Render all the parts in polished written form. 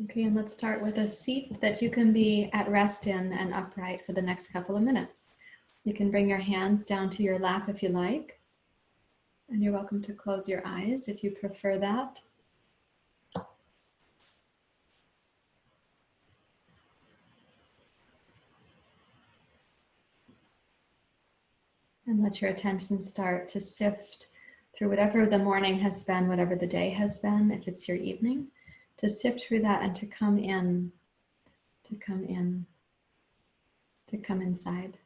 Okay, and let's start with a seat that you can be at rest in and upright for the next couple of minutes. You can bring your hands down to your lap if you like, and you're welcome to close your eyes if you prefer that. And let your attention start to sift through whatever the morning has been, whatever the day has been, if it's your evening, to sift through that and to come in, to come in, to come inside.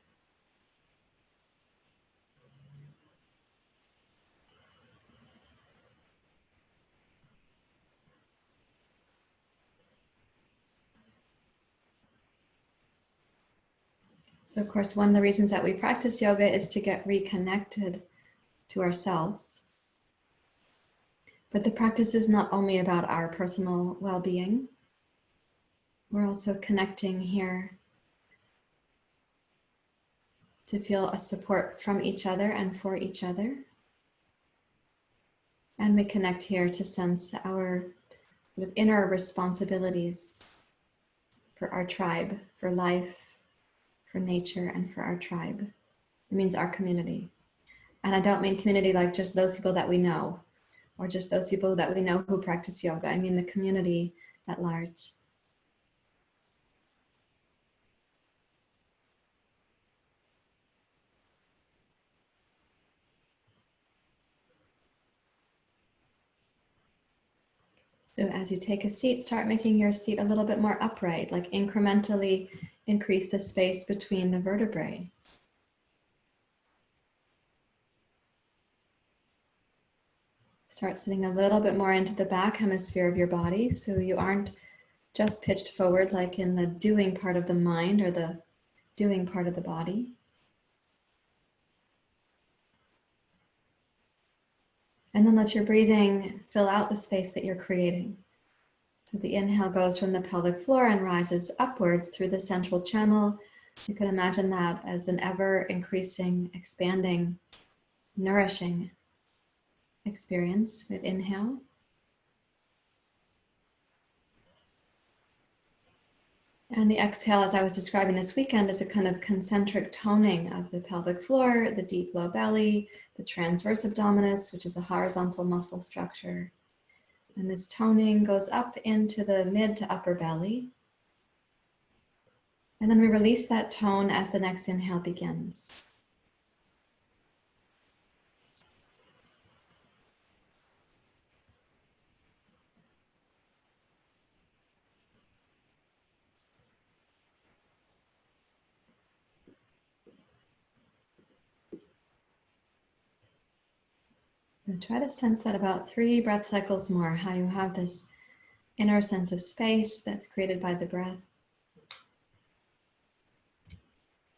So of course, one of the reasons that we practice yoga is to get reconnected to ourselves. But the practice is not only about our personal well-being. We're also connecting here to feel a support from each other and for each other. And we connect here to sense our inner responsibilities for our tribe, for life, for nature, and for our tribe. It means our community. And I don't mean community like just those people that we know, or just those people that we know who practice yoga. I mean the community at large. So as you take a seat, start making your seat a little bit more upright, like incrementally increase the space between the vertebrae. Start sitting a little bit more into the back hemisphere of your body, so you aren't just pitched forward like in the doing part of the mind or the doing part of the body. And then let your breathing fill out the space that you're creating. So the inhale goes from the pelvic floor and rises upwards through the central channel. You can imagine that as an ever increasing, expanding, nourishing experience with inhale. And the exhale, as I was describing this weekend, is a kind of concentric toning of the pelvic floor, the deep low belly, the transverse abdominis, which is a horizontal muscle structure. And this toning goes up into the mid to upper belly. And then we release that tone as the next inhale begins. And try to sense that about 3 breath cycles more, how you have this inner sense of space that's created by the breath.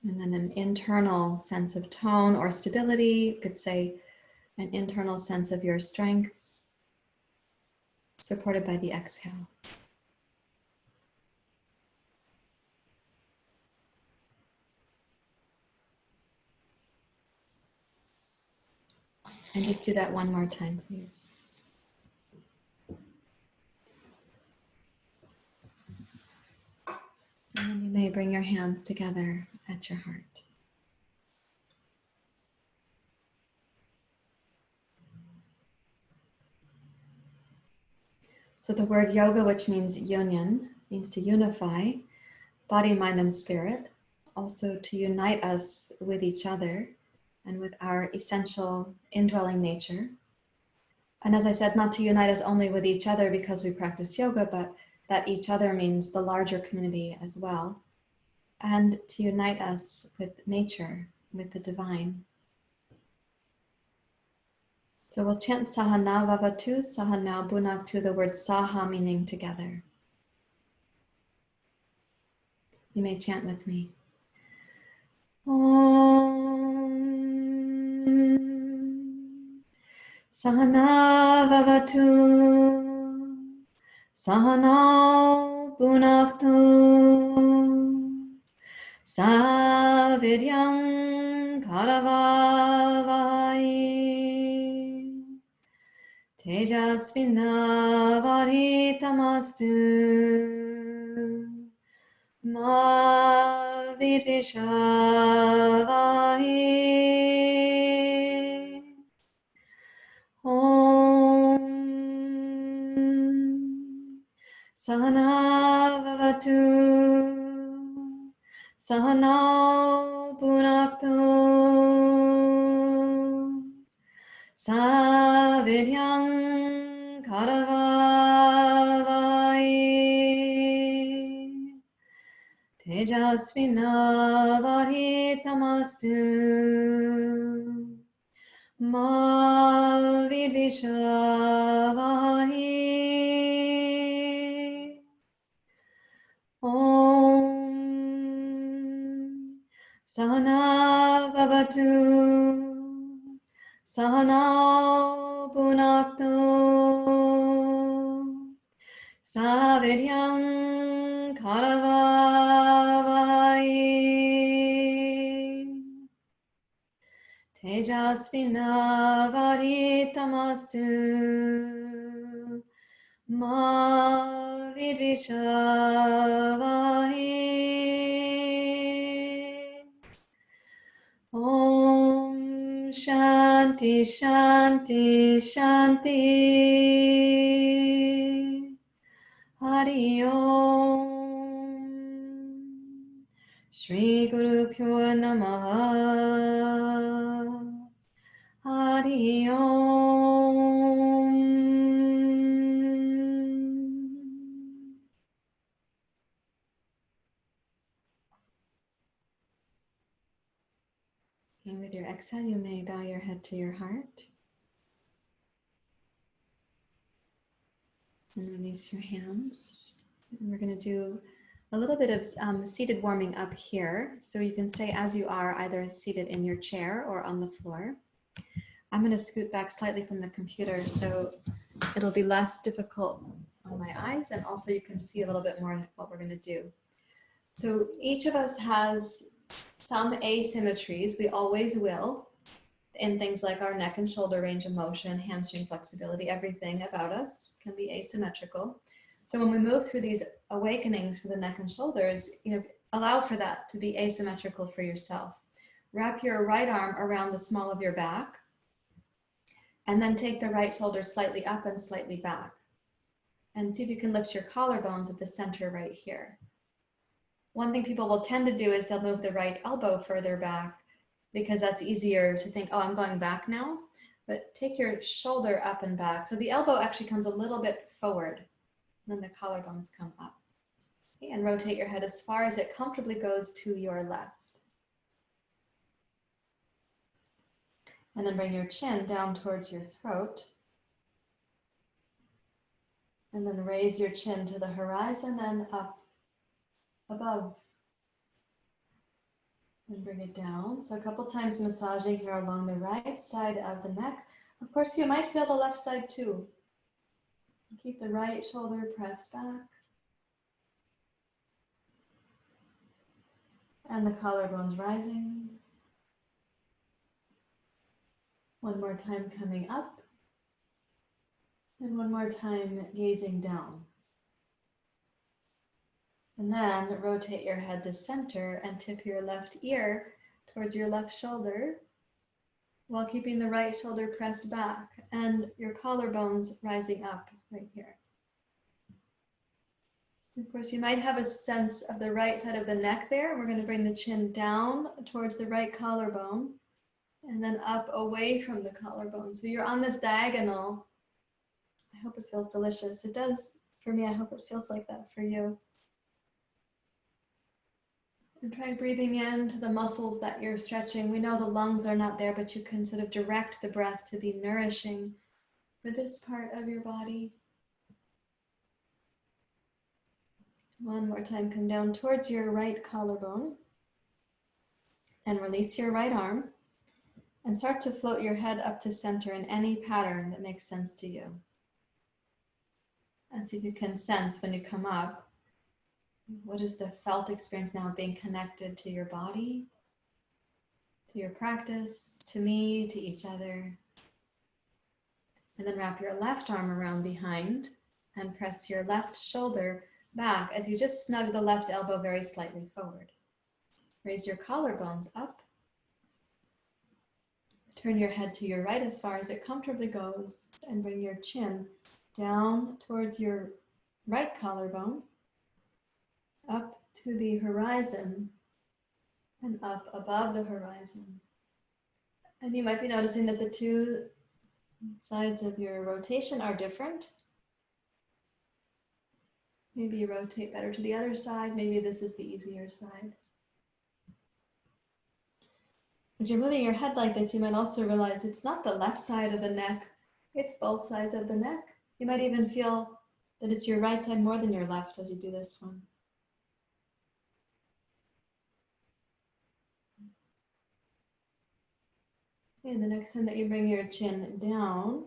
And then an internal sense of tone or stability. You could say an internal sense of your strength, supported by the exhale. And just do that one more time, please. And then you may bring your hands together at your heart. So the word yoga, which means union, means to unify body, mind, and spirit, also to unite us with each other and with our essential indwelling nature. And as I said, not to unite us only with each other because we practice yoga, but that each other means the larger community as well. And to unite us with nature, with the divine. So we'll chant Sahana, Vavatu, Sahana, Bunaktu, the word Saha meaning together. You may chant with me. Om Sahana Vavatu Sahana Bunaktu Saviryam Karavavai Tejasvinavaditamastu ma vidvishavahi. Om Sahana Vavatu Sahana Punakto Savidyam Karavavai Tejasvinavaditamastu ma vidvishavahi. Om Sahana Vavatu Sahana Punakto Savidyam Karavavai Tejasvinavaditamastu ma vidvishavahi. Om Shanti Shanti Shanti. Hari Om. Shri Guru Pyo Namaha. Hari Om. And with your exhale, you may bow your head to your heart. And release your hands. And we're going to do a little bit of seated warming up here. So you can stay as you are, either seated in your chair or on the floor. I'm going to scoot back slightly from the computer so it'll be less difficult on my eyes, and also you can see a little bit more of what we're going to do. So each of us has some asymmetries. We always will, in things like our neck and shoulder range of motion, hamstring flexibility. Everything about us can be asymmetrical. So when we move through these awakenings for the neck and shoulders, allow for that to be asymmetrical for yourself. Wrap your right arm around the small of your back, and then take the right shoulder slightly up and slightly back. And see if you can lift your collarbones at the center right here. One thing people will tend to do is they'll move the right elbow further back because that's easier to think, oh, I'm going back now. But take your shoulder up and back. So the elbow actually comes a little bit forward, and then the collarbones come up. Okay, and rotate your head as far as it comfortably goes to your left. And then bring your chin down towards your throat. And then raise your chin to the horizon and up above. And bring it down. So a couple times massaging here along the right side of the neck. Of course, you might feel the left side too. Keep the right shoulder pressed back. And the collarbones rising. One more time coming up. And one more time gazing down. And then rotate your head to center and tip your left ear towards your left shoulder while keeping the right shoulder pressed back and your collarbones rising up right here. Of course, you might have a sense of the right side of the neck there. We're going to bring the chin down towards the right collarbone and then up away from the collarbone. So you're on this diagonal. I hope it feels delicious. It does for me. I hope it feels like that for you. And try breathing into the muscles that you're stretching. We know the lungs are not there, but you can sort of direct the breath to be nourishing for this part of your body. One more time, come down towards your right collarbone and release your right arm and start to float your head up to center in any pattern that makes sense to you. And see if you can sense when you come up, what is the felt experience now of being connected to your body, to your practice, to me, to each other. And then wrap your left arm around behind and press your left shoulder back as you just snug the left elbow very slightly forward. Raise your collarbones up. Turn your head to your right as far as it comfortably goes and bring your chin down towards your right collarbone, up to the horizon and up above the horizon. And you might be noticing that the two sides of your rotation are different. Maybe you rotate better to the other side. Maybe this is the easier side. As you're moving your head like this, you might also realize it's not the left side of the neck, it's both sides of the neck. You might even feel that it's your right side more than your left as you do this one. And the next time that you bring your chin down,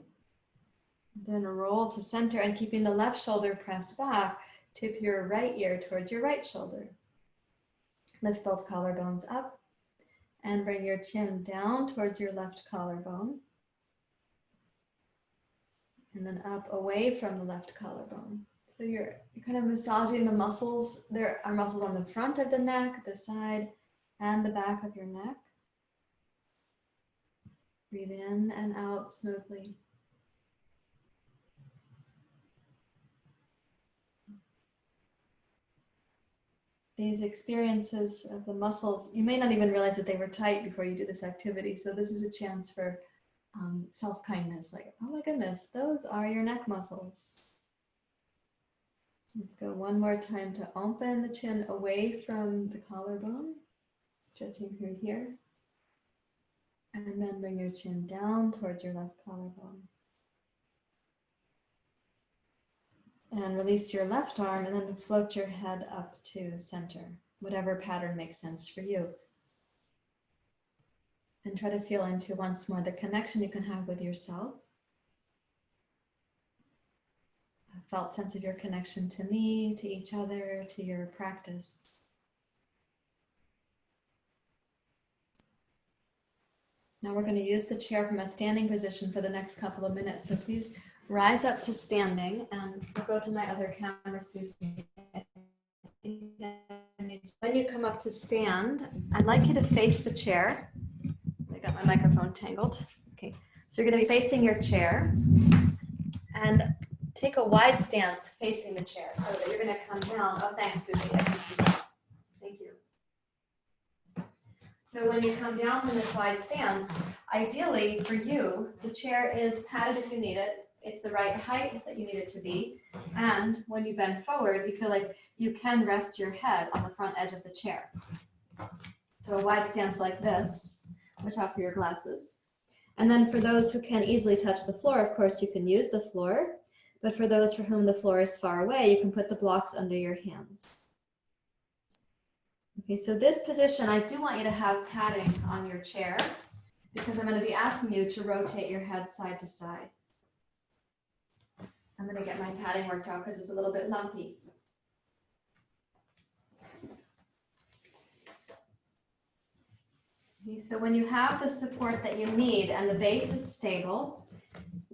then roll to center and keeping the left shoulder pressed back, tip your right ear towards your right shoulder. Lift both collarbones up and bring your chin down towards your left collarbone. And then up away from the left collarbone. So you're kind of massaging the muscles. There are muscles on the front of the neck, the side, and the back of your neck. Breathe in and out smoothly. These experiences of the muscles, you may not even realize that they were tight before you do this activity. So this is a chance for self-kindness. Like, oh my goodness, those are your neck muscles. Let's go one more time to open the chin away from the collarbone, stretching through here. And then bring your chin down towards your left collarbone. And release your left arm and then float your head up to center, whatever pattern makes sense for you. And try to feel into once more the connection you can have with yourself. A felt sense of your connection to me, to each other, to your practice. Now we're going to use the chair from a standing position for the next couple of minutes. So please rise up to standing and we'll go to my other camera, Susie. When you come up to stand, I'd like you to face the chair. I got my microphone tangled. Okay, so you're going to be facing your chair and take a wide stance facing the chair so that you're going to come down. Oh, thanks, Susie. I can see that. Thank you. So when you come down from this wide stance, ideally for you, the chair is padded if you need it. It's the right height that you need it to be. And when you bend forward, you feel like you can rest your head on the front edge of the chair. So a wide stance like this. Watch out for your glasses. And then for those who can easily touch the floor, of course, you can use the floor. But for those for whom the floor is far away, you can put the blocks under your hands. Okay, so this position, I do want you to have padding on your chair because I'm going to be asking you to rotate your head side to side. I'm going to get my padding worked out because it's a little bit lumpy. Okay, so when you have the support that you need and the base is stable,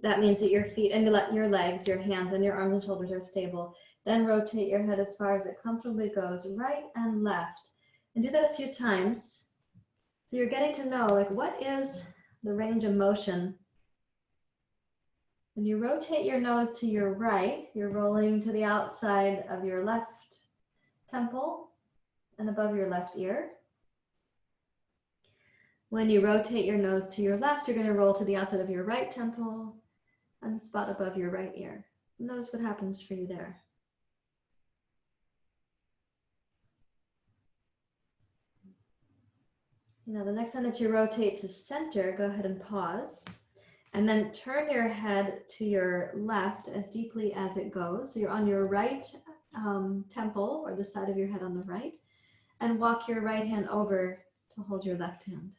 that means that your feet and your legs, your hands and your arms and shoulders are stable. Then rotate your head as far as it comfortably goes, right and left. And do that a few times. So you're getting to know, like, what is the range of motion? When you rotate your nose to your right, you're rolling to the outside of your left temple and above your left ear. When you rotate your nose to your left, you're going to roll to the outside of your right temple and the spot above your right ear. Notice what happens for you there. Now, the next time that you rotate to center, go ahead and pause. And then turn your head to your left as deeply as it goes. So you're on your right temple or the side of your head on the right. And walk your right hand over to hold your left hand.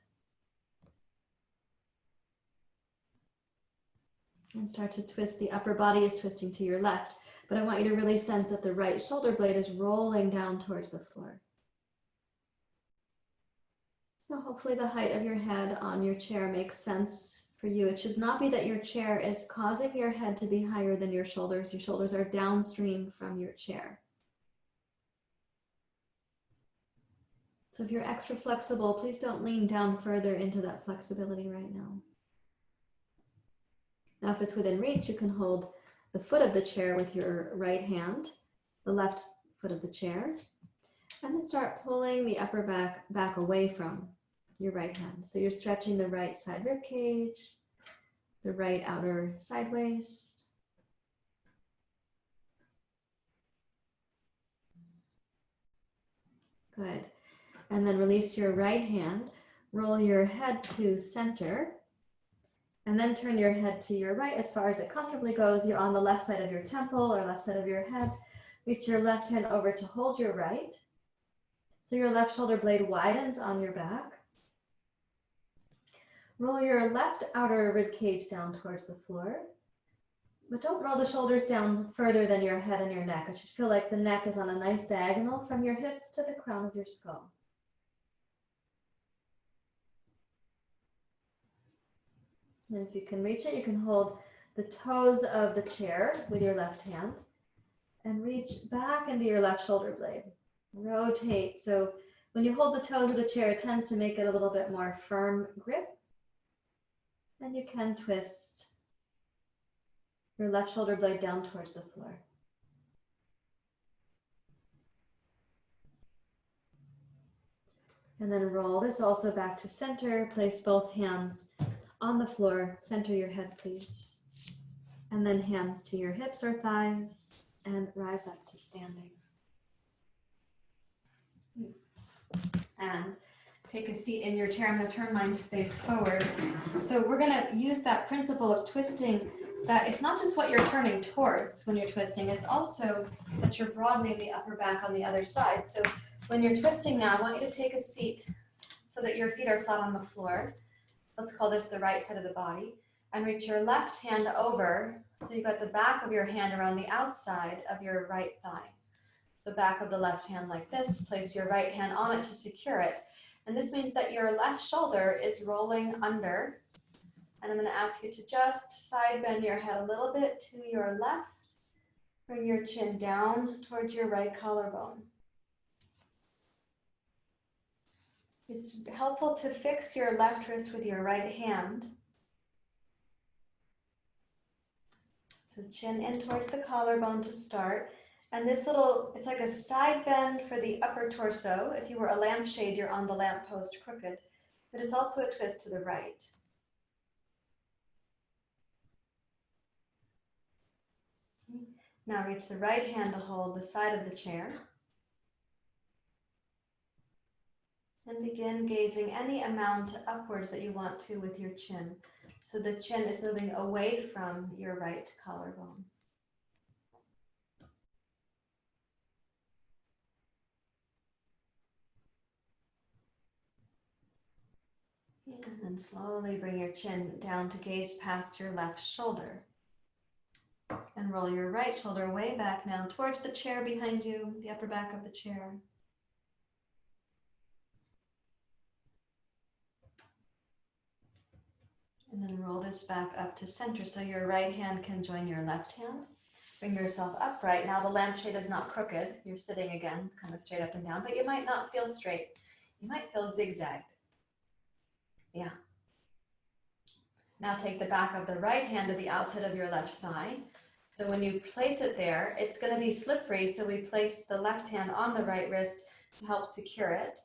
And start to twist. The upper body is twisting to your left. But I want you to really sense that the right shoulder blade is rolling down towards the floor. So hopefully the height of your head on your chair makes sense for you. It should not be that your chair is causing your head to be higher than your shoulders. Your shoulders are downstream from your chair. So if you're extra flexible, please don't lean down further into that flexibility right now. Now, if it's within reach, you can hold the foot of the chair with your right hand, the left foot of the chair, and then start pulling the upper back away from your right hand. So you're stretching the right side rib cage, the right outer side waist. Good. And then release your right hand, roll your head to center, and then turn your head to your right as far as it comfortably goes. You're on the left side of your temple or left side of your head. Reach your left hand over to hold your right. So your left shoulder blade widens on your back. Roll your left outer rib cage down towards the floor. But don't roll the shoulders down further than your head and your neck. It should feel like the neck is on a nice diagonal from your hips to the crown of your skull. And if you can reach it, you can hold the toes of the chair with your left hand and reach back into your left shoulder blade. Rotate. So when you hold the toes of the chair, it tends to make it a little bit more firm grip. And you can twist your left shoulder blade down towards the floor. And then roll this also back to center. Place both hands on the floor. Center your head, please. And then hands to your hips or thighs and rise up to standing. And take a seat in your chair. I'm going to turn mine to face forward. So we're going to use that principle of twisting, that it's not just what you're turning towards when you're twisting, it's also that you're broadening the upper back on the other side. So when you're twisting now, I want you to take a seat so that your feet are flat on the floor. Let's call this the right side of the body. And reach your left hand over, so you've got the back of your hand around the outside of your right thigh. The back of the left hand like this. Place your right hand on it to secure it. And this means that your left shoulder is rolling under. And I'm going to ask you to just side bend your head a little bit to your left. Bring your chin down towards your right collarbone. It's helpful to fix your left wrist with your right hand. So chin in towards the collarbone to start. And this little, it's like a side bend for the upper torso. If you were a lampshade, you're on the lamppost crooked. But it's also a twist to the right. Now reach the right hand to hold the side of the chair. And begin gazing any amount upwards that you want to with your chin. So the chin is moving away from your right collarbone. And then slowly bring your chin down to gaze past your left shoulder. And roll your right shoulder way back now towards the chair behind you, the upper back of the chair. And then roll this back up to center so your right hand can join your left hand. Bring yourself upright. Now the lampshade is not crooked. You're sitting again, kind of straight up and down, but you might not feel straight. You might feel zigzagged. Yeah. Now take the back of the right hand to the outside of your left thigh. So when you place it there, it's going to be slippery. So we place the left hand on the right wrist to help secure it.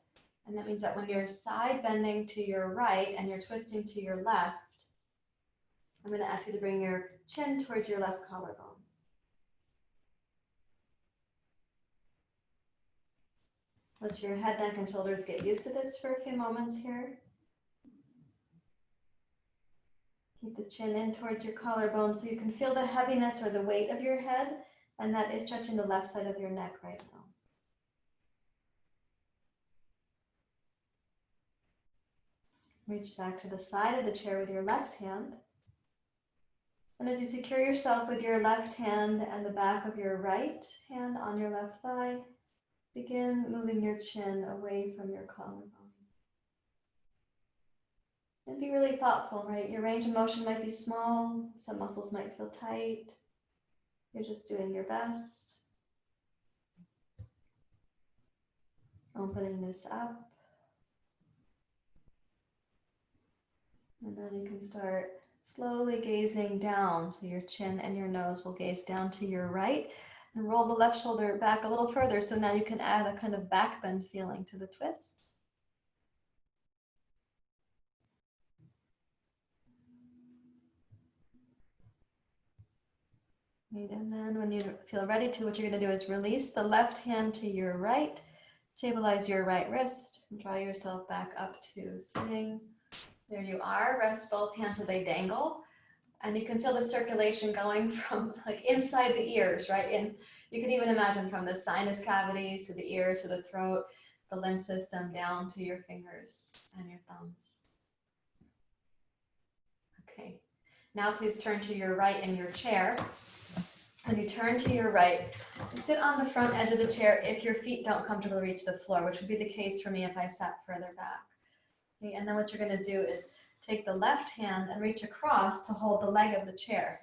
And that means that when you're side bending to your right and you're twisting to your left, I'm going to ask you to bring your chin towards your left collarbone. Let your head, neck, and shoulders get used to this for a few moments here. Keep the chin in towards your collarbone so you can feel the heaviness or the weight of your head, and that is stretching the left side of your neck right now. Reach back to the side of the chair with your left hand. And as you secure yourself with your left hand and the back of your right hand on your left thigh, begin moving your chin away from your collarbone. And be really thoughtful, right? Your range of motion might be small. Some muscles might feel tight. You're just doing your best. Opening this up. And then you can start slowly gazing down. So your chin and your nose will gaze down to your right and roll the left shoulder back a little further. So now you can add a kind of back bend feeling to the twist. And then when you feel ready to, what you're going to do is release the left hand to your right, stabilize your right wrist, and draw yourself back up to sitting. There you are. Rest both hands so they dangle. And you can feel the circulation going from like inside the ears, right? And you can even imagine from the sinus cavities to the ears to the throat, the lymph system down to your fingers and your thumbs. Okay. Now please turn to your right in your chair. When you turn to your right, sit on the front edge of the chair if your feet don't comfortably reach the floor, which would be the case for me if I sat further back. Okay, and then what you're going to do is take the left hand and reach across to hold the leg of the chair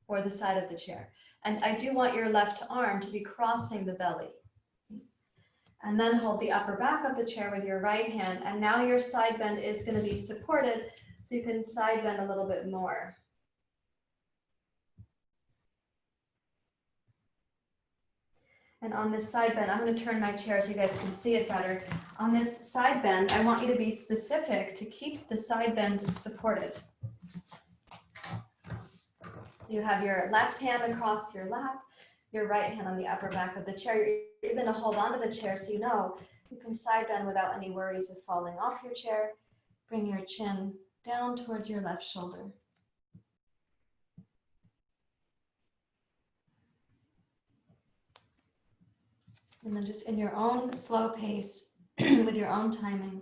or the side of the chair. And I do want your left arm to be crossing the belly. And then hold the upper back of the chair with your right hand. And now your side bend is going to be supported so you can side bend a little bit more. And on this side bend, I'm going to turn my chair so you guys can see it better. On this side bend, I want you to be specific to keep the side bend supported. So you have your left hand across your lap, your right hand on the upper back of the chair. You're going to hold onto the chair so you know you can side bend without any worries of falling off your chair. Bring your chin down towards your left shoulder. And then just in your own slow pace, with your own timing,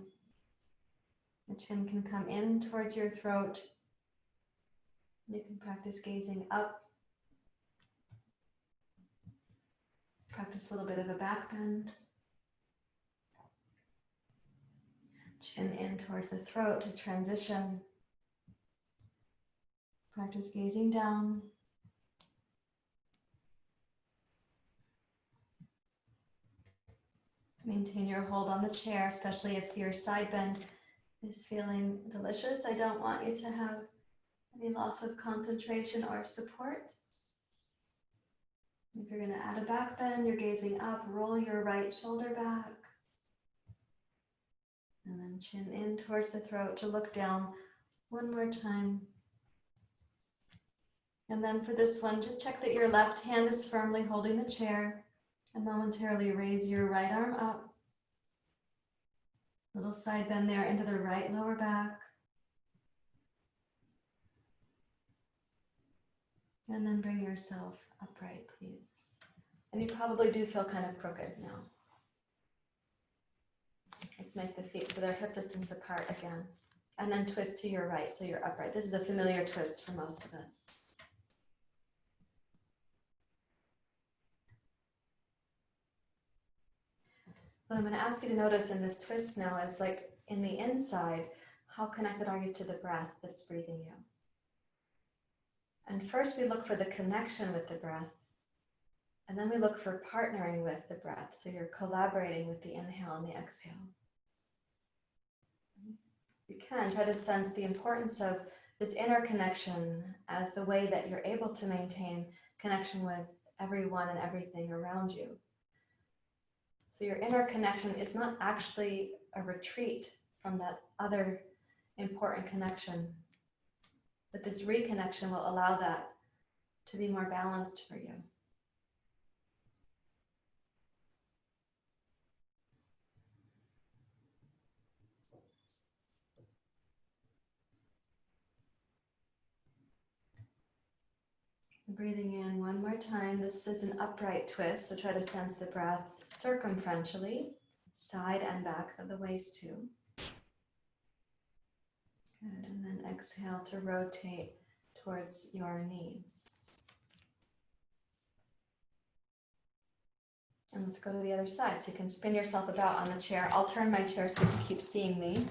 the chin can come in towards your throat. You can practice gazing up. Practice a little bit of a back bend. Chin in towards the throat to transition. Practice gazing down. Maintain your hold on the chair, especially if your side bend is feeling delicious. I don't want you to have any loss of concentration or support. If you're going to add a back bend, you're gazing up, roll your right shoulder back. And then chin in towards the throat to look down one more time. And then for this one, just check that your left hand is firmly holding the chair and momentarily raise your right arm up. Little side bend there into the right lower back. And then bring yourself upright, please. And you probably do feel kind of crooked now. Let's make the feet so they're hip distance apart again. And then twist to your right so you're upright. This is a familiar twist for most of us. What I'm going to ask you to notice in this twist now is like in the inside, how connected are you to the breath that's breathing you? And first we look for the connection with the breath. And then we look for partnering with the breath. So you're collaborating with the inhale and the exhale. You can try to sense the importance of this inner connection as the way that you're able to maintain connection with everyone and everything around you. So your inner connection is not actually a retreat from that other important connection, but this reconnection will allow that to be more balanced for you. Breathing in one more time. This is an upright twist, so try to sense the breath circumferentially, side and back of the waist too. Good, and then exhale to rotate towards your knees. And let's go to the other side. So you can spin yourself about on the chair. I'll turn my chair so you can keep seeing me.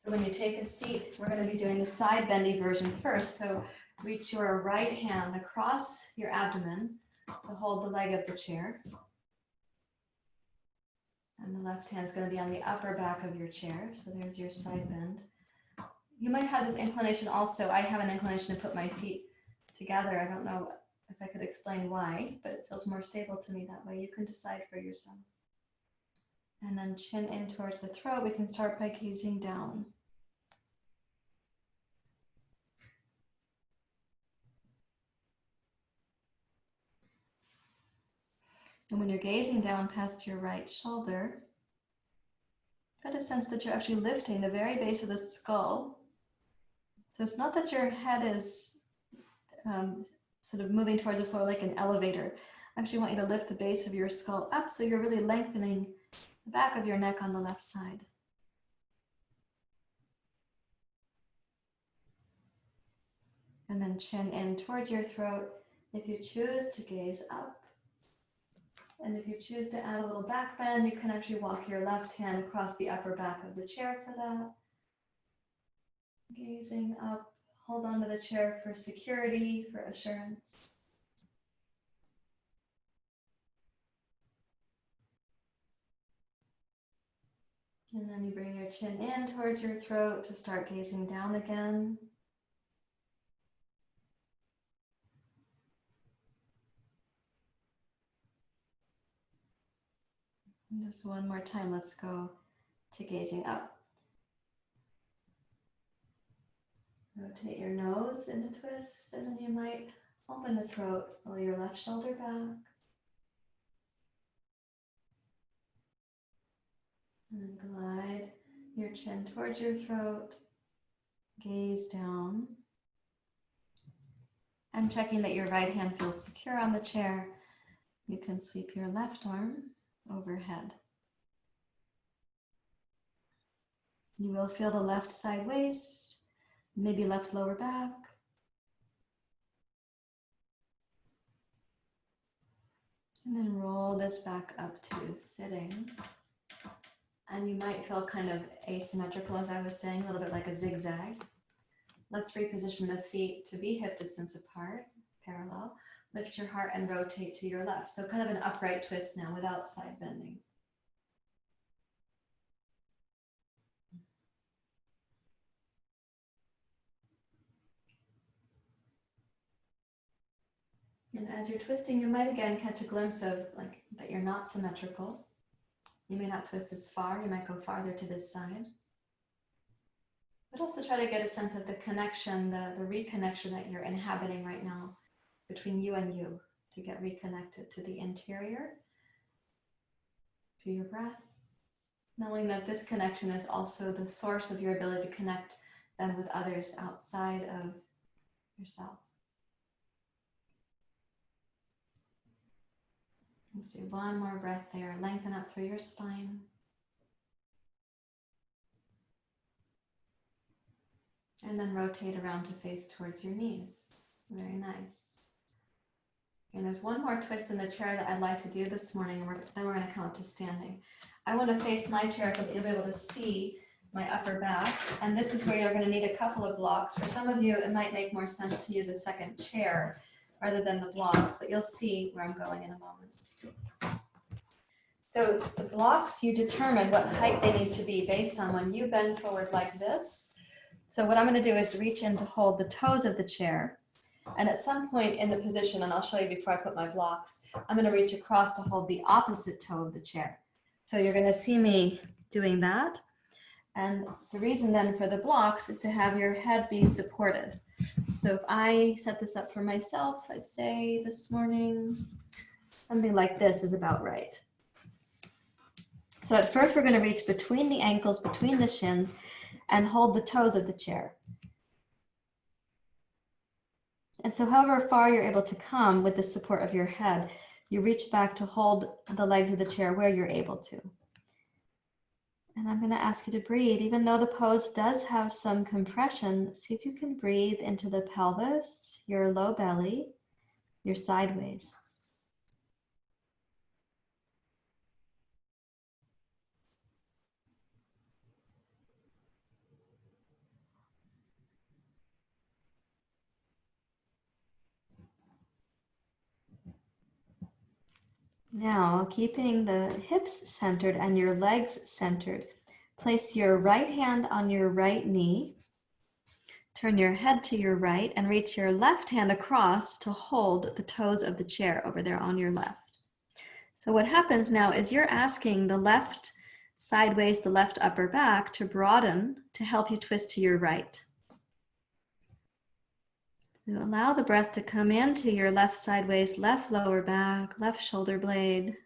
So when you take a seat, we're going to be doing the side bendy version first. So reach your right hand across your abdomen to hold the leg of the chair. And the left hand is going to be on the upper back of your chair. So there's your side bend. You might have this inclination also. I have an inclination to put my feet together. I don't know if I could explain why, but it feels more stable to me that way. You can decide for yourself. And then chin in towards the throat. We can start by gazing down. And when you're gazing down past your right shoulder, get a sense that you're actually lifting the very base of the skull. So it's not that your head is sort of moving towards the floor like an elevator. I actually want you to lift the base of your skull up so you're really lengthening the back of your neck on the left side. And then chin in towards your throat. If you choose to gaze up, and if you choose to add a little back bend, you can actually walk your left hand across the upper back of the chair for that. Gazing up, hold on to the chair for security, for assurance. And then you bring your chin in towards your throat to start gazing down again. And just one more time, let's go to gazing up. Rotate your nose in a twist, and then you might open the throat, roll your left shoulder back. And then glide your chin towards your throat, gaze down. And checking that your right hand feels secure on the chair, you can sweep your left arm overhead. You will feel the left side waist, maybe left lower back. And then roll this back up to sitting. And you might feel kind of asymmetrical, as I was saying, a little bit like a zigzag. Let's reposition the feet to be hip distance apart, parallel. Lift your heart and rotate to your left. So kind of an upright twist now without side bending. And as you're twisting, you might again catch a glimpse of like that you're not symmetrical. You may not twist as far, you might go farther to this side. But also try to get a sense of the connection, the reconnection that you're inhabiting right now between you and you, to get reconnected to the interior, to your breath, knowing that this connection is also the source of your ability to connect then with others outside of yourself. Let's do one more breath there. Lengthen up through your spine. And then rotate around to face towards your knees. Very nice. And there's one more twist in the chair that I'd like to do this morning, and then we're going to come up to standing. I want to face my chair so that you'll be able to see my upper back. And this is where you're going to need a couple of blocks. For some of you, it might make more sense to use a second chair rather than the blocks, but you'll see where I'm going in a moment. So the blocks, you determine what height they need to be based on when you bend forward like this. So what I'm going to do is reach in to hold the toes of the chair. And at some point in the position, and I'll show you before I put my blocks, I'm going to reach across to hold the opposite toe of the chair. So you're going to see me doing that. And the reason then for the blocks is to have your head be supported. So if I set this up for myself, I'd say this morning, something like this is about right. So at first we're going to reach between the ankles, between the shins, and hold the toes of the chair. And so however far you're able to come with the support of your head, you reach back to hold the legs of the chair where you're able to. And I'm going to ask you to breathe. Even though the pose does have some compression, see if you can breathe into the pelvis, your low belly, your side waist. Now, keeping the hips centered and your legs centered, place your right hand on your right knee. Turn your head to your right and reach your left hand across to hold the toes of the chair over there on your left. So what happens now is you're asking the left sideways, the left upper back to broaden to help you twist to your right. So allow the breath to come into your left sideways, left lower back, left shoulder blade.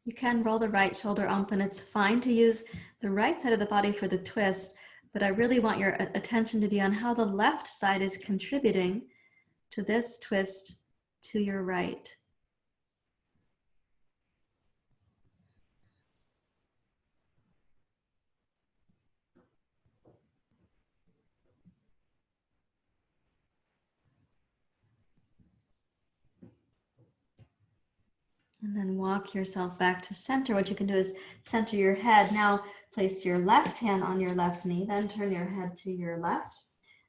You can roll the right shoulder up, and it's fine to use the right side of the body for the twist, but I really want your attention to be on how the left side is contributing to this twist to your right. And then walk yourself back to center. What you can do is center your head. Now place your left hand on your left knee, then turn your head to your left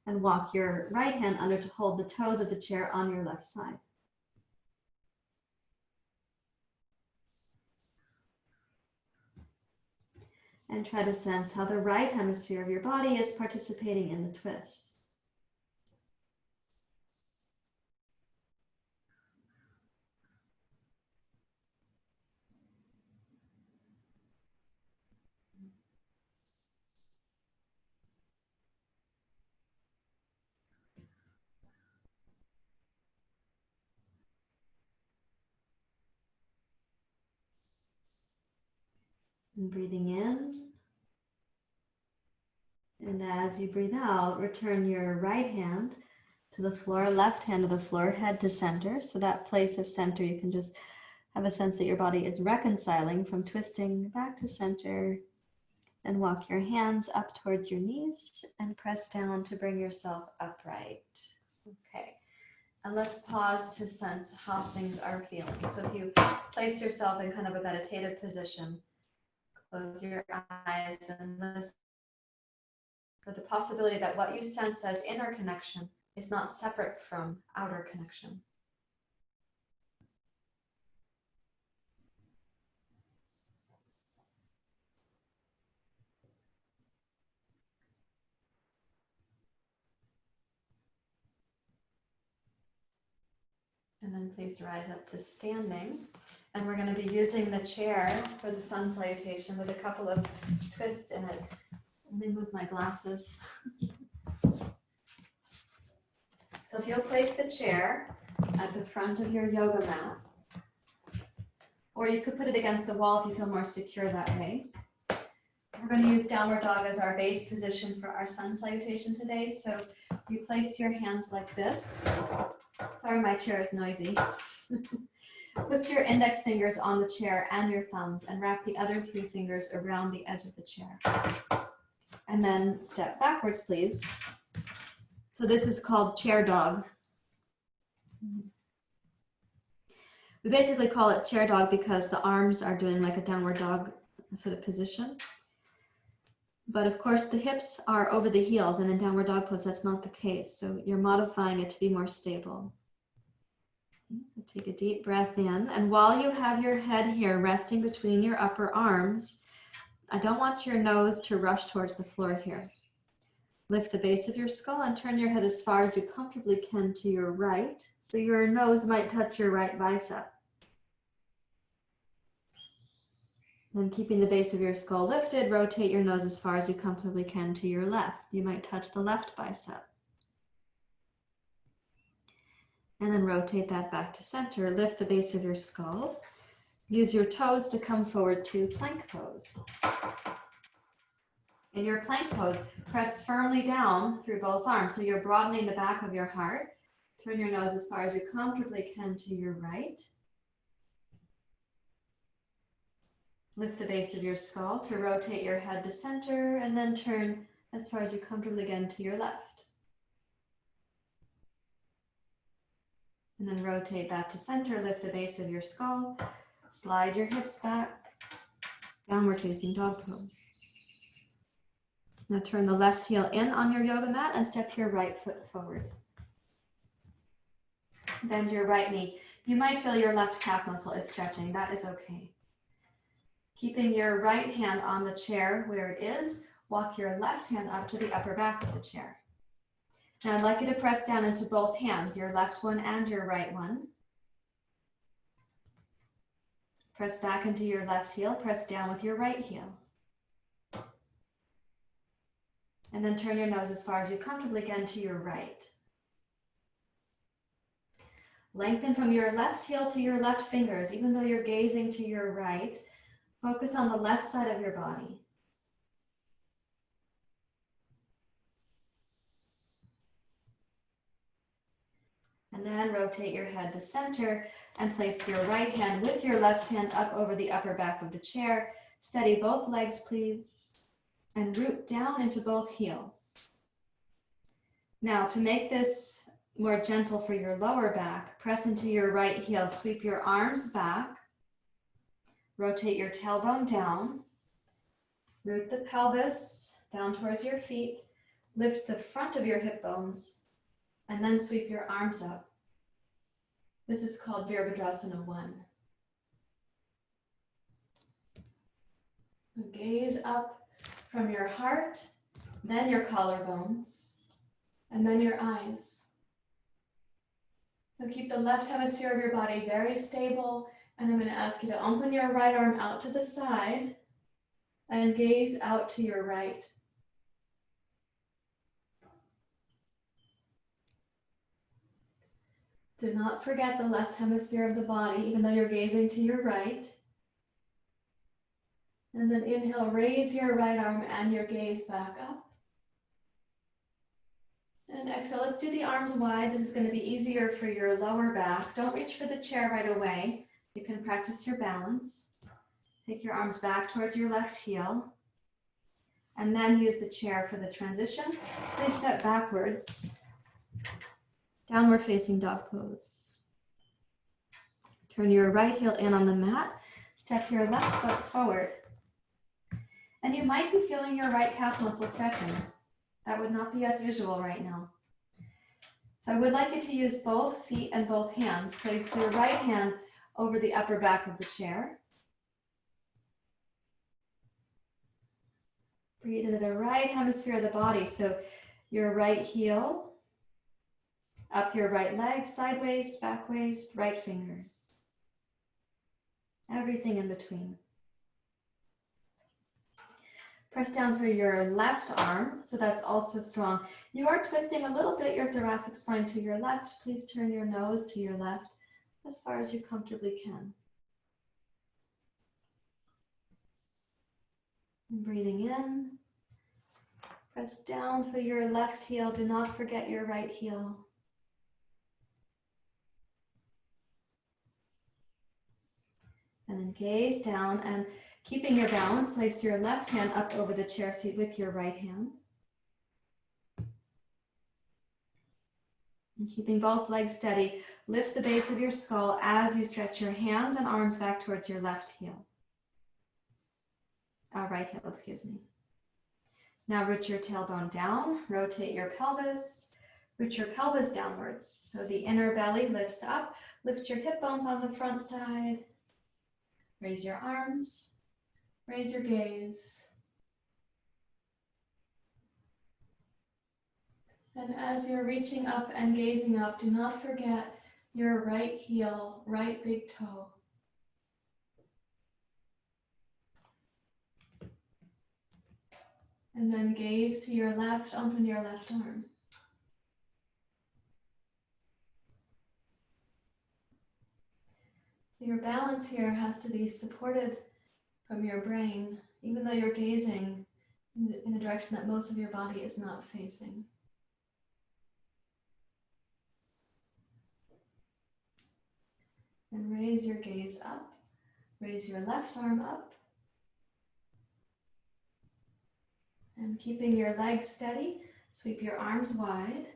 and walk your right hand under to hold the toes of the chair on your left side. And try to sense how the right hemisphere of your body is participating in the twist. And breathing in. And as you breathe out, return your right hand to the floor, left hand to the floor, head to center. So that place of center, you can just have a sense that your body is reconciling from twisting back to center. And walk your hands up towards your knees and press down to bring yourself upright. Okay. And let's pause to sense how things are feeling. So if you place yourself in kind of a meditative position, close your eyes and listen for the possibility that what you sense as inner connection is not separate from outer connection. And then please rise up to standing. And we're going to be using the chair for the sun salutation with a couple of twists in it. Let me move my glasses. So if you'll place the chair at the front of your yoga mat, or you could put it against the wall if you feel more secure that way. We're going to use downward dog as our base position for our sun salutation today. So you place your hands like this. Sorry, my chair is noisy. Put your index fingers on the chair and your thumbs and wrap the other 3 fingers around the edge of the chair. And then step backwards, please. So this is called chair dog. We basically call it chair dog because the arms are doing like a downward dog sort of position. But of course the hips are over the heels, and in downward dog pose that's not the case. So you're modifying it to be more stable. Take a deep breath in, and while you have your head here resting between your upper arms, I don't want your nose to rush towards the floor here. Lift the base of your skull and turn your head as far as you comfortably can to your right. So your nose might touch your right bicep. Then keeping the base of your skull lifted, rotate your nose as far as you comfortably can to your left. You might touch the left bicep. And then rotate that back to center. Lift the base of your skull. Use your toes to come forward to plank pose. In your plank pose, press firmly down through both arms. So you're broadening the back of your heart. Turn your nose as far as you comfortably can to your right. Lift the base of your skull to rotate your head to center, and then turn as far as you comfortably can to your left. And then rotate that to center, lift the base of your skull, slide your hips back, downward facing dog pose. Now turn the left heel in on your yoga mat and step your right foot forward. Bend your right knee. You might feel your left calf muscle is stretching. That is okay. Keeping your right hand on the chair where it is, walk your left hand up to the upper back of the chair. Now I'd like you to press down into both hands, your left one and your right one. Press back into your left heel, press down with your right heel. And then turn your nose as far as you comfortably can to your right. Lengthen from your left heel to your left fingers, even though you're gazing to your right. Focus on the left side of your body. And then rotate your head to center and place your right hand with your left hand up over the upper back of the chair. Steady both legs, please, and root down into both heels. Now, to make this more gentle for your lower back, press into your right heel, sweep your arms back, rotate your tailbone down, root the pelvis down towards your feet, lift the front of your hip bones, and then sweep your arms up. This is called Virabhadrasana 1. Gaze up from your heart, then your collarbones, and then your eyes. So keep the left hemisphere of your body very stable, and I'm going to ask you to open your right arm out to the side and gaze out to your right. Do not forget the left hemisphere of the body, even though you're gazing to your right. And then inhale, raise your right arm and your gaze back up. And exhale, let's do the arms wide. This is going to be easier for your lower back. Don't reach for the chair right away. You can practice your balance. Take your arms back towards your left heel. And then use the chair for the transition. Please step backwards. Downward facing dog pose. Turn your right heel in on the mat. Step your left foot forward. And you might be feeling your right calf muscle stretching. That would not be unusual right now. So I would like you to use both feet and both hands. Place your right hand over the upper back of the chair. Breathe into the right hemisphere of the body. So your right heel, up your right leg, side waist, back waist, right fingers. Everything in between. Press down through your left arm, so that's also strong. You are twisting a little bit your thoracic spine to your left. Please turn your nose to your left as far as you comfortably can. And breathing in. Press down through your left heel. Do not forget your right heel. And then gaze down, and keeping your balance, place your left hand up over the chair seat with your right hand. And keeping both legs steady, lift the base of your skull as you stretch your hands and arms back towards your left heel. Right heel, excuse me. Now root your tailbone down, rotate your pelvis, root your pelvis downwards. So the inner belly lifts up, lift your hip bones on the front side. Raise your arms, raise your gaze. And as you're reaching up and gazing up, do not forget your right heel, right big toe. And then gaze to your left, open your left arm. Your balance here has to be supported from your brain, even though you're gazing in a direction that most of your body is not facing. And raise your gaze up, raise your left arm up, and keeping your legs steady, sweep your arms wide,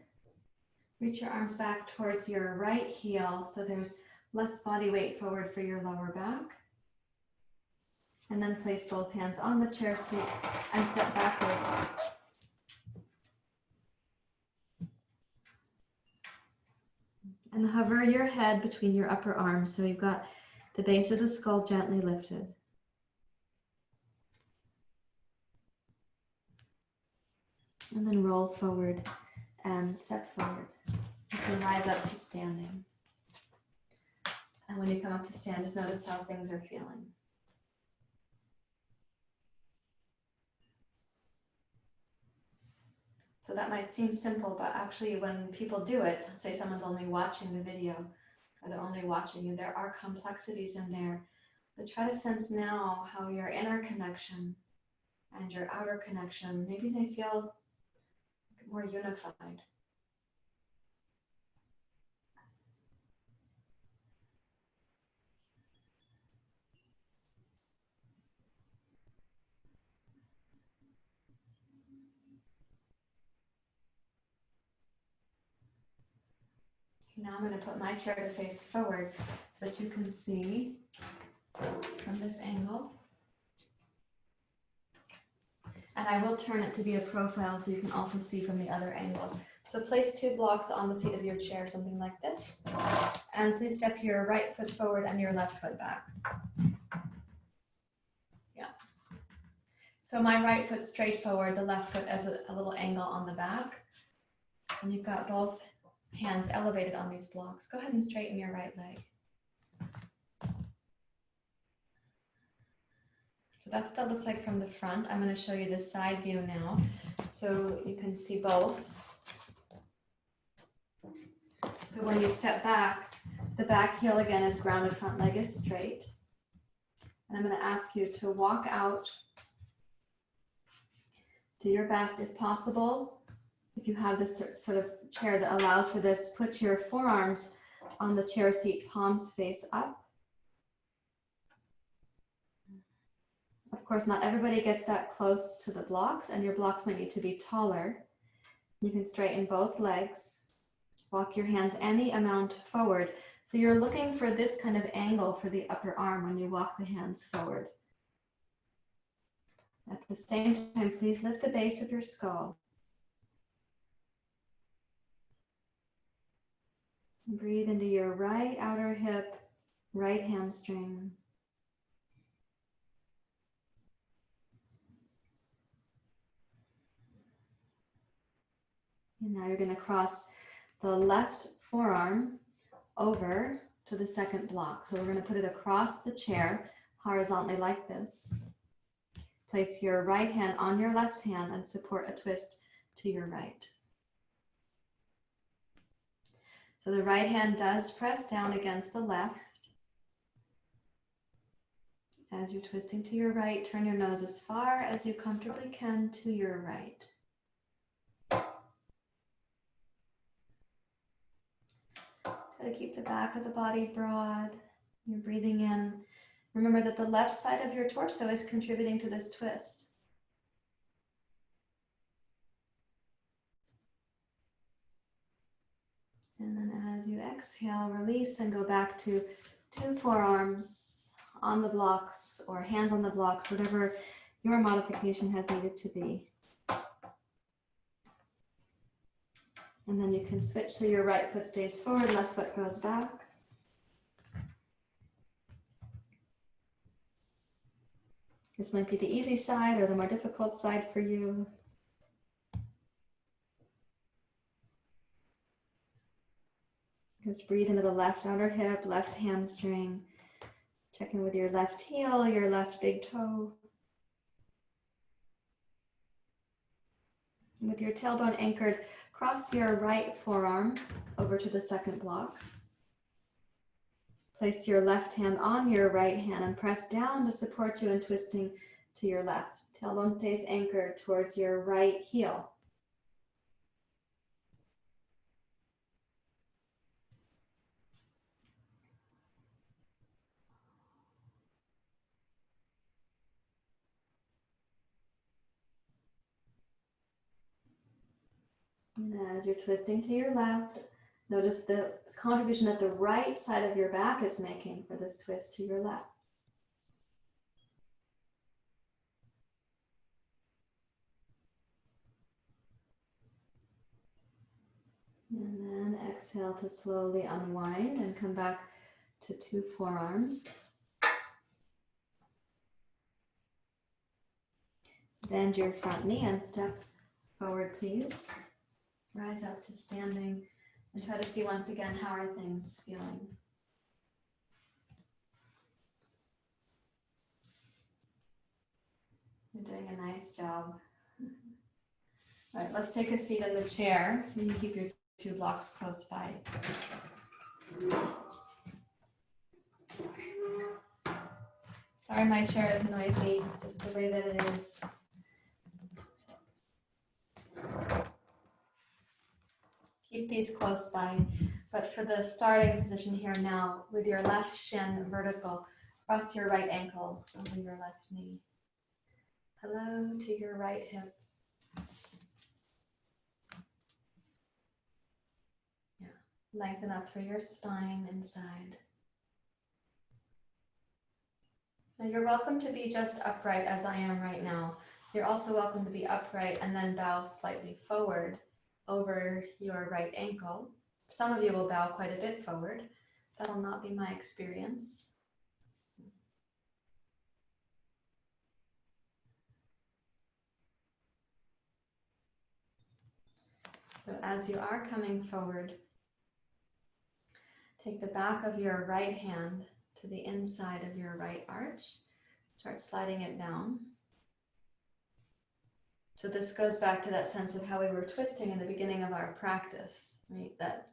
reach your arms back towards your right heel so there's less body weight forward for your lower back. And then place both hands on the chair seat and step backwards. And hover your head between your upper arms. So you've got the base of the skull gently lifted. And then roll forward and step forward. You can rise up to standing. And when you come up to stand, just notice how things are feeling. So that might seem simple, but actually when people do it, let's say someone's only watching the video, or they're only watching you, there are complexities in there. But try to sense now how your inner connection and your outer connection, maybe they feel more unified. Now I'm going to put my chair to face forward so that you can see from this angle. And I will turn it to be a profile so you can also see from the other angle. So place 2 blocks on the seat of your chair, something like this. And please step your right foot forward and your left foot back. Yeah. So my right foot straight forward, the left foot as a little angle on the back. And you've got both hands elevated on these blocks. Go ahead and straighten your right leg. So that's what that looks like from the front. I'm going to show you the side view now so you can see both. So when you step back, the back heel again is grounded, front leg is straight. And I'm going to ask you to walk out, do your best if possible. If you have this sort of chair that allows for this, put your forearms on the chair seat, palms face up. Of course, not everybody gets that close to the blocks, and your blocks might need to be taller. You can straighten both legs. Walk your hands any amount forward. So you're looking for this kind of angle for the upper arm when you walk the hands forward. At the same time, please lift the base of your skull. Breathe into your right outer hip, right hamstring. And now you're going to cross the left forearm over to the second block. So we're going to put it across the chair horizontally like this. Place your right hand on your left hand and support a twist to your right. So the right hand does press down against the left. As you're twisting to your right, turn your nose as far as you comfortably can to your right. Try to keep the back of the body broad. You're breathing in. Remember that the left side of your torso is contributing to this twist. And then as you exhale, release and go back to 2 forearms on the blocks or hands on the blocks, whatever your modification has needed to be. And then you can switch so your right foot stays forward, left foot goes back. This might be the easy side or the more difficult side for you. Just breathe into the left outer hip, left hamstring. Check in with your left heel, your left big toe. With your tailbone anchored, cross your right forearm over to the second block. Place your left hand on your right hand and press down to support you in twisting to your left. Tailbone stays anchored towards your right heel. And as you're twisting to your left, notice the contribution that the right side of your back is making for this twist to your left. And then exhale to slowly unwind and come back to 2 forearms. Bend your front knee and step forward, please. Rise up to standing and try to see once again, how are things feeling? You're doing a nice job. All right, let's take a seat in the chair. You can keep your 2 blocks close by. Sorry, my chair is noisy, just the way that it is. Keep these close by, but for the starting position here now, with your left shin vertical, cross your right ankle over your left knee. Hello to your right hip. Yeah. Lengthen up through your spine inside. Now you're welcome to be just upright as I am right now. You're also welcome to be upright and then bow slightly forward over your right ankle. Some of you will bow quite a bit forward. That'll not be my experience. So as you are coming forward, take the back of your right hand to the inside of your right arch. Start sliding it down. So this goes back to that sense of how we were twisting in the beginning of our practice, right? That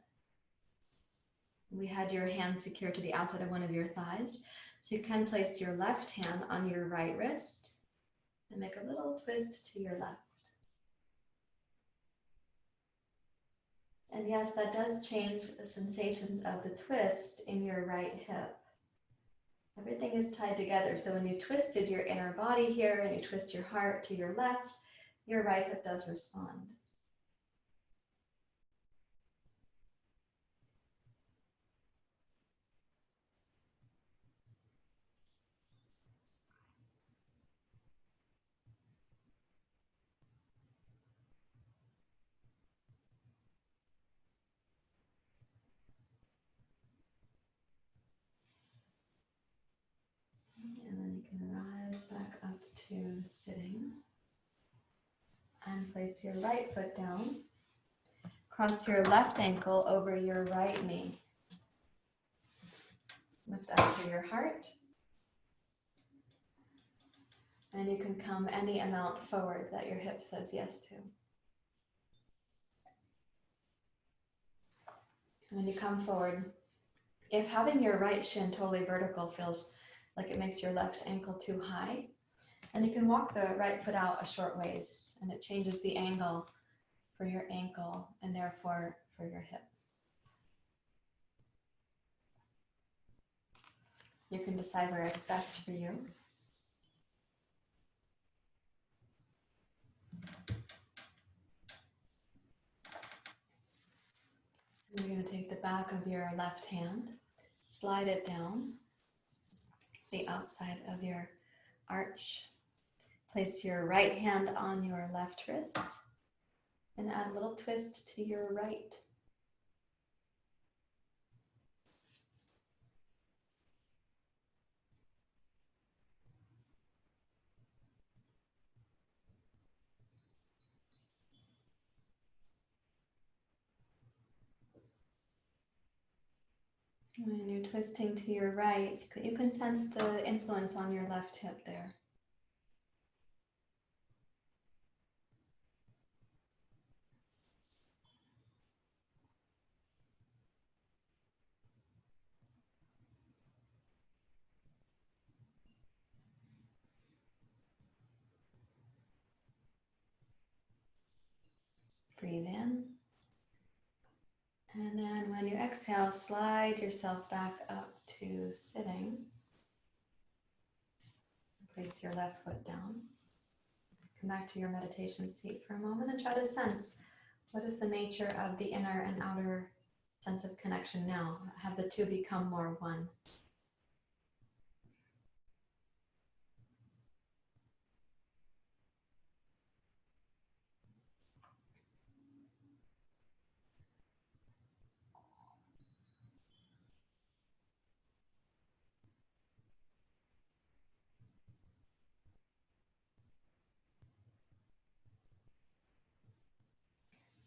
we had your hand secured to the outside of one of your thighs. So you can place your left hand on your right wrist and make a little twist to your left. And yes, that does change the sensations of the twist in your right hip. Everything is tied together. So when you twisted your inner body here and you twist your heart to your left, your right hip does respond. And then you can rise back up to sitting. And place your right foot down. Cross your left ankle over your right knee. Lift up to your heart. And you can come any amount forward that your hip says yes to. And when you come forward, if having your right shin totally vertical feels like it makes your left ankle too high, then you can walk the right foot out a short ways, and it changes the angle for your ankle and therefore for your hip. You can decide where it's best for you. You're going to take the back of your left hand, slide it down the outside of your arch. Place your right hand on your left wrist and add a little twist to your right. When you're twisting to your right, you can sense the influence on your left hip there. Breathe in. And then when you exhale, slide yourself back up to sitting. Place your left foot down. Come back to your meditation seat for a moment and try to sense what is the nature of the inner and outer sense of connection now. Have the two become more one?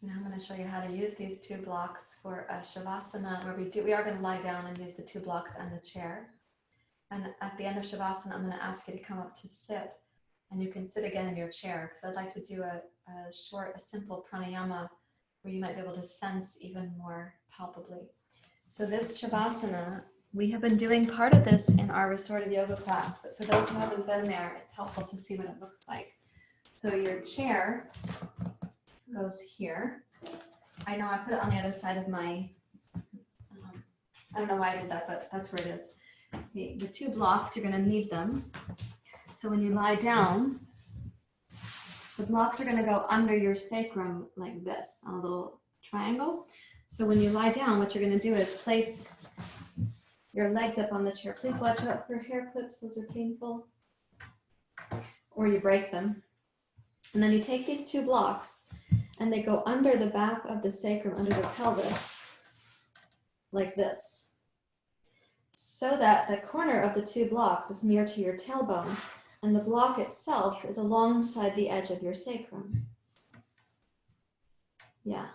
Now I'm going to show you how to use these 2 blocks for a Shavasana where we are going to lie down and use the 2 blocks and the chair. And at the end of Shavasana, I'm going to ask you to come up to sit, and you can sit again in your chair because I'd like to do a simple pranayama where you might be able to sense even more palpably. So this Shavasana, we have been doing part of this in our restorative yoga class, but for those who haven't been there, it's helpful to see what it looks like. So your chair goes here. I know I put it on the other side of my, I don't know why I did that, but that's where it is. The 2 blocks, you're going to need them. So when you lie down, the blocks are going to go under your sacrum like this on a little triangle. So when you lie down, what you're going to do is place your legs up on the chair. Please watch out for hair clips, those are painful. Or you break them. And then you take these 2 blocks and they go under the back of the sacrum, under the pelvis, like this. So that the corner of the 2 blocks is near to your tailbone and the block itself is alongside the edge of your sacrum. Yeah.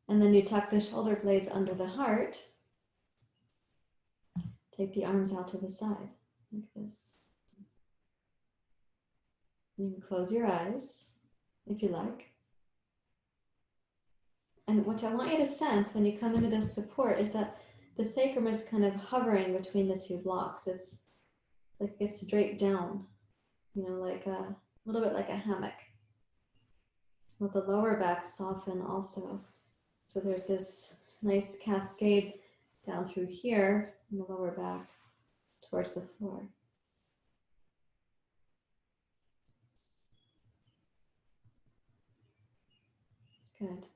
And then you tuck the shoulder blades under the heart. Take the arms out to the side, like this. You can close your eyes, if you like. And what I want you to sense when you come into this support is that the sacrum is kind of hovering between the 2 blocks. It's like it gets draped down, like a little bit like a hammock. Let the lower back soften also. So there's this nice cascade down through here in the lower back towards the floor. Good.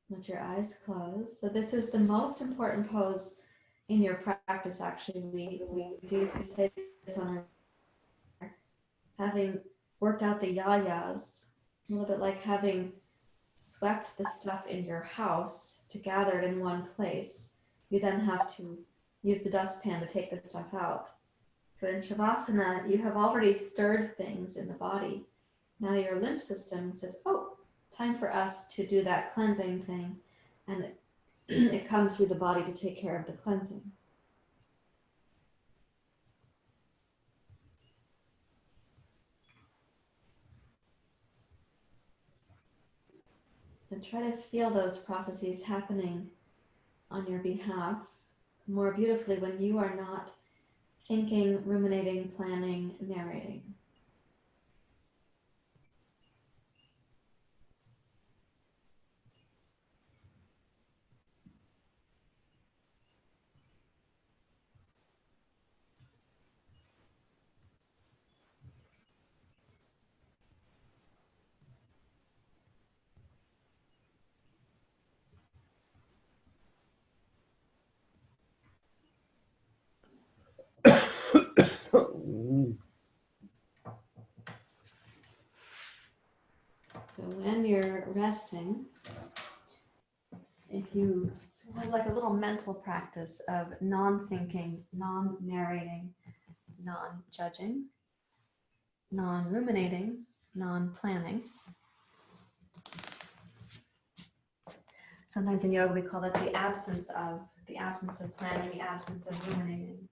Let your eyes close. So this is the most important pose in your practice, actually. We do say this on our, having worked out the yayas, a little bit like having swept the stuff in your house to gather it in one place. You then have to use the dustpan to take the stuff out. So in Shavasana, you have already stirred things in the body. Now your lymph system says, oh, time for us to do that cleansing thing. And it comes through the body to take care of the cleansing. And try to feel those processes happening on your behalf more beautifully when you are not thinking, ruminating, planning, narrating. So when you're resting, if you have like a little mental practice of non-thinking, non-narrating, non-judging, non-ruminating, non-planning. Sometimes in yoga we call that the absence of planning, the absence of ruminating.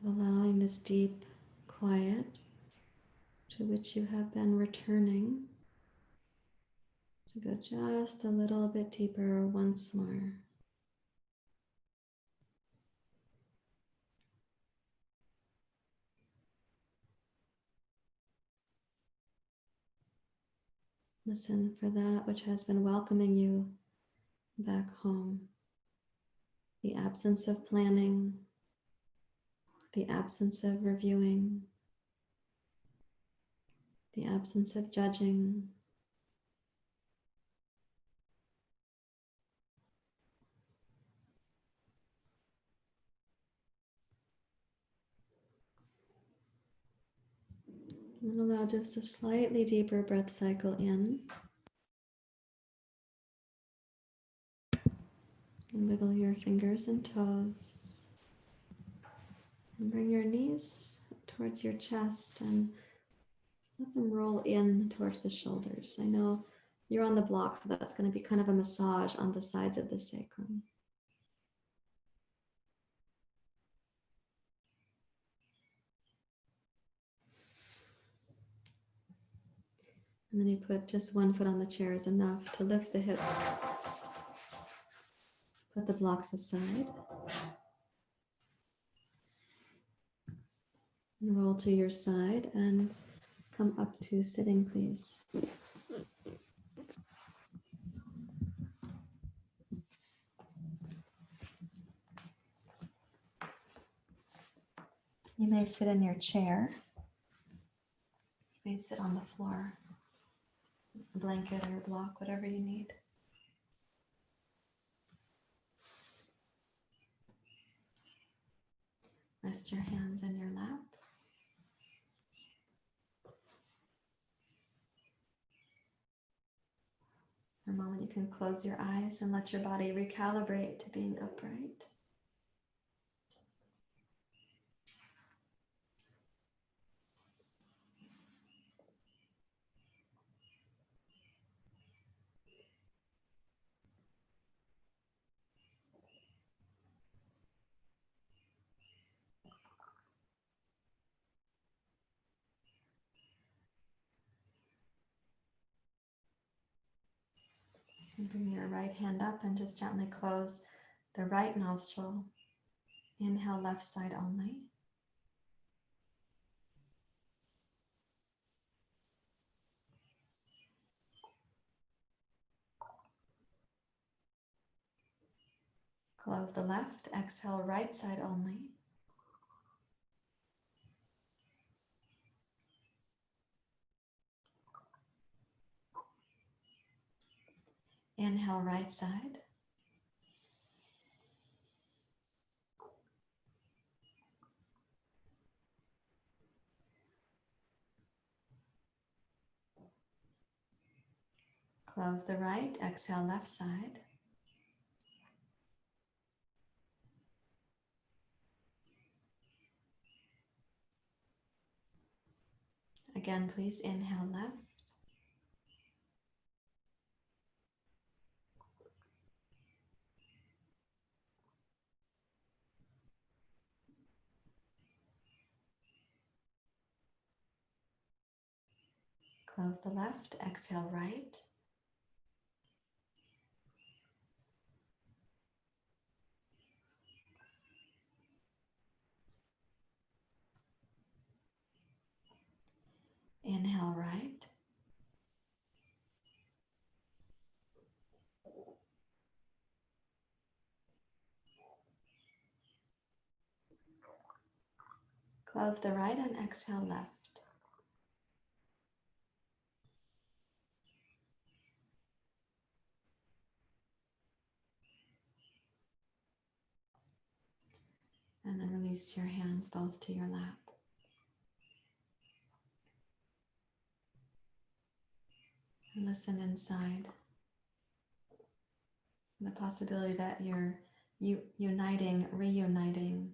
So allowing this deep quiet to which you have been returning to go just a little bit deeper once more. Listen for that which has been welcoming you back home. The absence of planning, the absence of reviewing, the absence of judging. And allow just a slightly deeper breath cycle in. And wiggle your fingers and toes. And bring your knees towards your chest and let them roll in towards the shoulders. I know you're on the block, so that's going to be kind of a massage on the sides of the sacrum. And then you put just one foot on the chair is enough to lift the hips. Put the blocks aside. And roll to your side and come up to sitting, please. You may sit in your chair. You may sit on the floor, a blanket or a block, whatever you need. Rest your hands in your lap. For a moment, you can close your eyes and let your body recalibrate to being upright. And bring your right hand up and just gently close the right nostril. Inhale, left side only. Close the left, exhale, right side only. Inhale, right side. Close the right, exhale, left side. Again, please inhale left. Close the left, exhale right. Inhale right. Close the right and exhale left. And then release your hands both to your lap. And listen inside. The possibility that you're uniting, reuniting,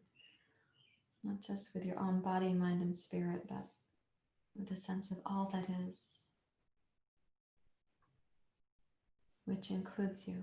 not just with your own body, mind, and spirit, but with a sense of all that is, which includes you.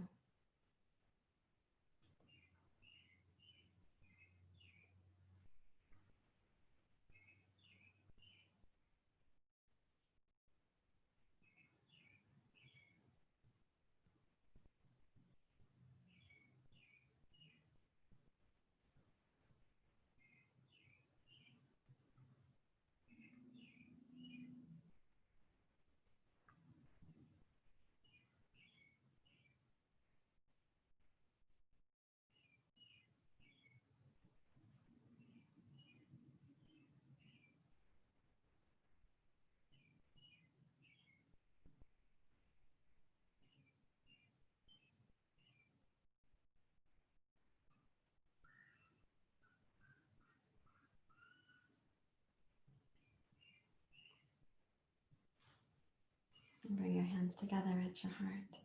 And bring your hands together at your heart.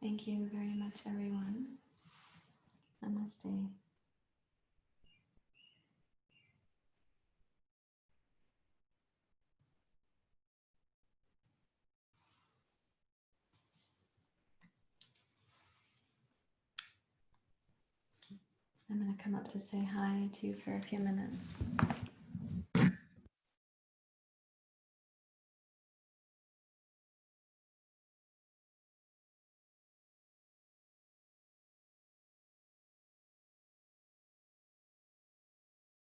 Thank you very much, everyone. Namaste. I'm going to come up to say hi to you for a few minutes.